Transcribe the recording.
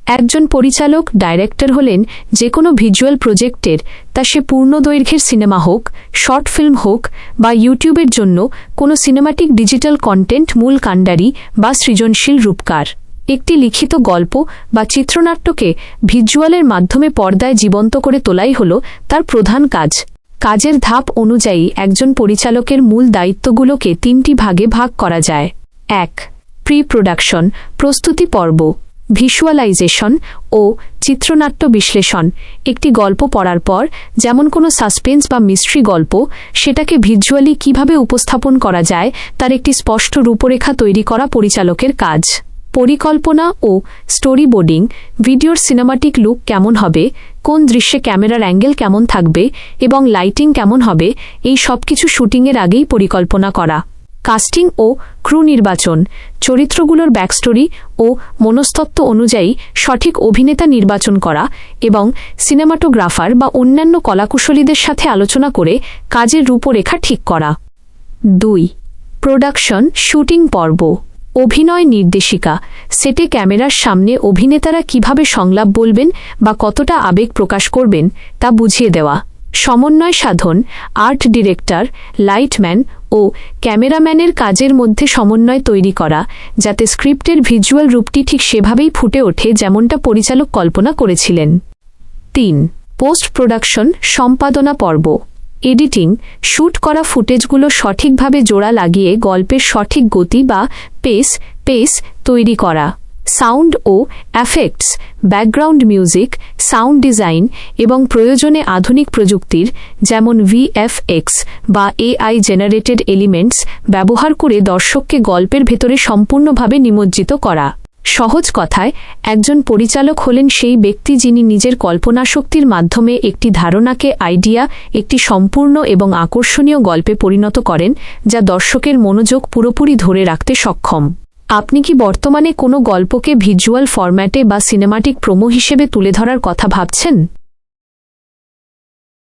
একজন পরিচালক ডাইরেক্টর হলেন যে কোনো ভিজুয়াল প্রজেক্টের, তা সে পূর্ণদৈর্ঘ্যের সিনেমা হোক, শর্ট ফিল্ম হোক বা ইউটিউবের জন্য কোনো সিনেমাটিক ডিজিটাল কন্টেন্ট মূল কাণ্ডারি বা সৃজনশীল রূপকার। একটি লিখিত গল্প বা চিত্রনাট্যকে ভিজুয়ালের মাধ্যমে পর্দায় জীবন্ত করে তোলাই হল তার প্রধান কাজ। কাজের ধাপ অনুযায়ী একজন পরিচালকের মূল দায়িত্বগুলোকে 3টি ভাগে ভাগ করা যায়। 1. প্রি প্রোডাকশন, প্রস্তুতি পর্ব, ভিজুয়ালাইজেশন ও চিত্রনাট্য বিশ্লেষণ। একটি গল্প পড়ার পর, যেমন কোনো সাসপেন্স বা মিস্ট্রি গল্প, সেটাকে ভিজুয়ালি কিভাবে উপস্থাপন করা যায় তার একটি স্পষ্ট রূপরেখা তৈরি করা পরিচালকের কাজ। পরিকল্পনা ও স্টোরিবোর্ডিং, ভিডিওর সিনেমাটিক লুক কেমন হবে, কোন দৃশ্যে ক্যামেরার অ্যাঙ্গেল কেমন থাকবে এবং লাইটিং কেমন হবে, এই সব কিছু শুটিংয়ের আগেই পরিকল্পনা করা। কাস্টিং ও ক্রু নির্বাচন, চরিত্রগুলোর ব্যাকস্টোরি ও মনস্তত্ত্ব অনুযায়ী সঠিক অভিনেতা নির্বাচন করা এবং সিনেমাটোগ্রাফার বা অন্যান্য কলাকুশলীদের সাথে আলোচনা করে কাজের রূপরেখা ঠিক করা। 2. প্রোডাকশন শুটিং পর্ব, অভিনয় নির্দেশিকা, সেটে ক্যামেরার সামনে অভিনেতারা কিভাবে সংলাপ বলবেন বা কতটা আবেগ প্রকাশ করবেন তা বুঝিয়ে দেওয়া। সমন্বয় সাধন, আর্ট ডিরেক্টর, লাইটম্যান ও ক্যামেরাম্যানের কাজের মধ্যে সমন্বয় তৈরি করা, যাতে স্ক্রিপ্টের ভিজুয়াল রূপটি ঠিক সেভাবেই ফুটে ওঠে যেমনটা পরিচালক কল্পনা করেছিলেন। 3. পোস্ট প্রোডাকশন সম্পাদনা পর্ব, এডিটিং, শ্যুট করা ফুটেজগুলো সঠিকভাবে জোড়া লাগিয়ে গল্পের সঠিক গতি বা পেস তৈরি করা। সাউন্ড ও effects, background music, sound design এবং প্রয়োজনে আধুনিক প্রযুক্তির যেমন ভিএফএক্স বা এআই জেনারেটেড এলিমেন্টস ব্যবহার করে দর্শককে গল্পের ভেতরে সম্পূর্ণভাবে নিমজ্জিত করা। সহজ কথায়, একজন পরিচালক হলেন সেই ব্যক্তি যিনি নিজের কল্পনাশক্তির মাধ্যমে একটি ধারণাকে একটি সম্পূর্ণ এবং আকর্ষণীয় গল্পে পরিণত করেন, যা দর্শকের মনোযোগ পুরোপুরি ধরে রাখতে সক্ষম। আপনি কি বর্তমানে কোনো গল্পকে ভিজুয়াল ফরম্যাটে বা সিনেমাটিক প্রোমো হিসেবে তুলে ধরার কথা ভাবছেন?